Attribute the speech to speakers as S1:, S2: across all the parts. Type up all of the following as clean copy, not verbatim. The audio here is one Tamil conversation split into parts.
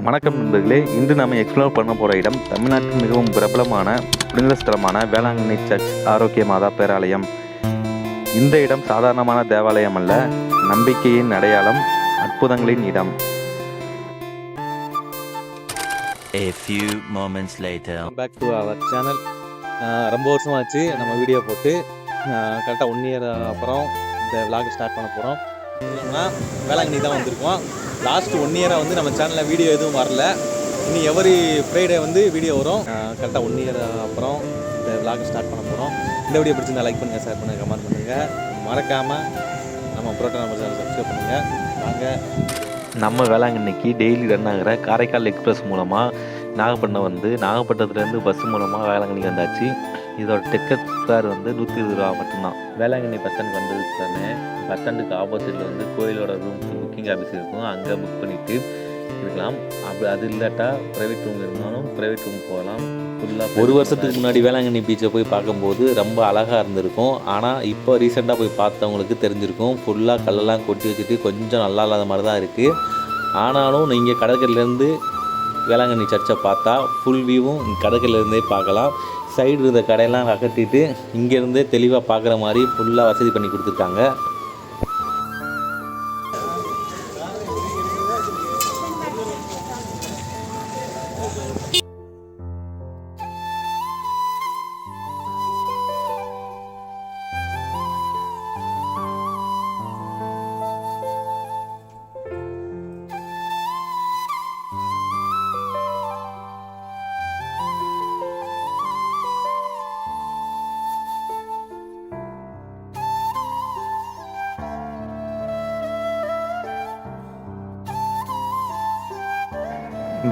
S1: வணக்கம் நண்பர்களே, இன்று நாம் எக்ஸ்ப்ளோர் பண்ண போகிற இடம் தமிழ்நாட்டின் மிகவும் பிரபலமான புனித ஸ்தலமான வேளாங்கண்ணி சர்ச் ஆரோக்கிய மாதா பேராலயம். இந்த இடம் சாதாரணமான தேவாலயம் அல்ல, நம்பிக்கையின் அடையாளம், அற்புதங்களின் இடம்.
S2: A few moments later.
S3: Back to our channel. ரொம்ப வருஷமாச்சு நம்ம வீடியோ போட்டு. கரெக்டாக 1 இயர் அப்புறம் இந்த விளாக் ஸ்டார்ட் பண்ண போகிறோம். இல்லைன்னா வேளாங்கண்ணி தான் வந்திருக்கோம். லாஸ்ட் 1 இயராக வந்து நம்ம சேனலில் வீடியோ எதுவும் வரல. இனி எவரி ஃப்ரைடே வந்து வீடியோ வரும். கரெக்டாக 1 இயர் அப்புறம் இந்த விளாக் ஸ்டார்ட் பண்ண போகிறோம். இந்த வீடியோ பிடிச்சிருந்தா லைக் பண்ணுங்கள், ஷேர் பண்ணுங்கள், கமெண்ட் பண்ணுங்கள். மறக்காமல் நம்ம புரோட்டா நம்பர் சேனல் சப்ஸ்கிரைப் பண்ணுங்கள். வாங்க.
S1: நம்ம வேளாங்கண்ணிக்கு டெய்லி ரன் ஆகிற காரைக்கால் எக்ஸ்பிரஸ் மூலமாக நாகப்பட்டினம் வந்து நாகப்பட்டினத்துலேருந்து பஸ் மூலமாக வேளாங்கண்ணி வந்தாச்சு. இதோட டிக்கெட் ஃபேர் வந்து 120 ரூபா மட்டும்தான். வேளாங்கண்ணி பஸ் ஸ்டாண்ட் வந்ததுக்கு தானே பஸ் ஸ்டாண்டுக்கு ஆப்போசிட்டில் வந்து கோயிலோட ரூம்ஸ் புக்கிங் ஆஃபீஸ் இருக்கும், அங்கே புக் பண்ணிவிட்டு இருக்கலாம். அப்படி அது இல்லாட்டா ப்ரைவேட் ரூம் இருந்தாலும் ப்ரைவேட் ரூம் போகலாம். ஃபுல்லாக 1 வருஷத்துக்கு முன்னாடி வேளாங்கண்ணி பீச்சை போய் பார்க்கும்போது ரொம்ப அழகாக இருந்திருக்கும். ஆனால் இப்போ ரீசெண்டாக போய் பார்த்தவங்களுக்கு தெரிஞ்சிருக்கும், ஃபுல்லாக கல்லெல்லாம் கொட்டி வச்சுட்டு கொஞ்சம் நல்லா இல்லாத மாதிரி தான் இருக்குது. ஆனாலும் நீங்கள் கடற்கரையிலேருந்து வேளாங்கண்ணி சர்ச்சை பார்த்தா ஃபுல் வியூவும் கடற்கரையிலேருந்தே பார்க்கலாம். சைடு இருந்த கடையெல்லாம் அகட்டிட்டு இங்கேருந்தே தெளிவாக பார்க்குற மாதிரி ஃபுல்லாக வசதி பண்ணி கொடுத்துருக்காங்க.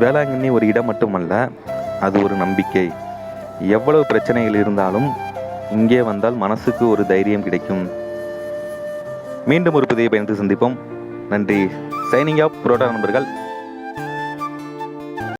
S1: வேளாங்கண்ணி ஒரு இடம் மட்டுமல்ல, அது ஒரு நம்பிக்கை. எவ்வளவு பிரச்சனைகள் இருந்தாலும் இங்கே வந்தால் மனசுக்கு ஒரு தைரியம் கிடைக்கும். மீண்டும் ஒரு புதிய பயணத்தை சந்திப்போம். நன்றி. சைனிங் ஆஃப் புரோட்டா நண்பர்கள்.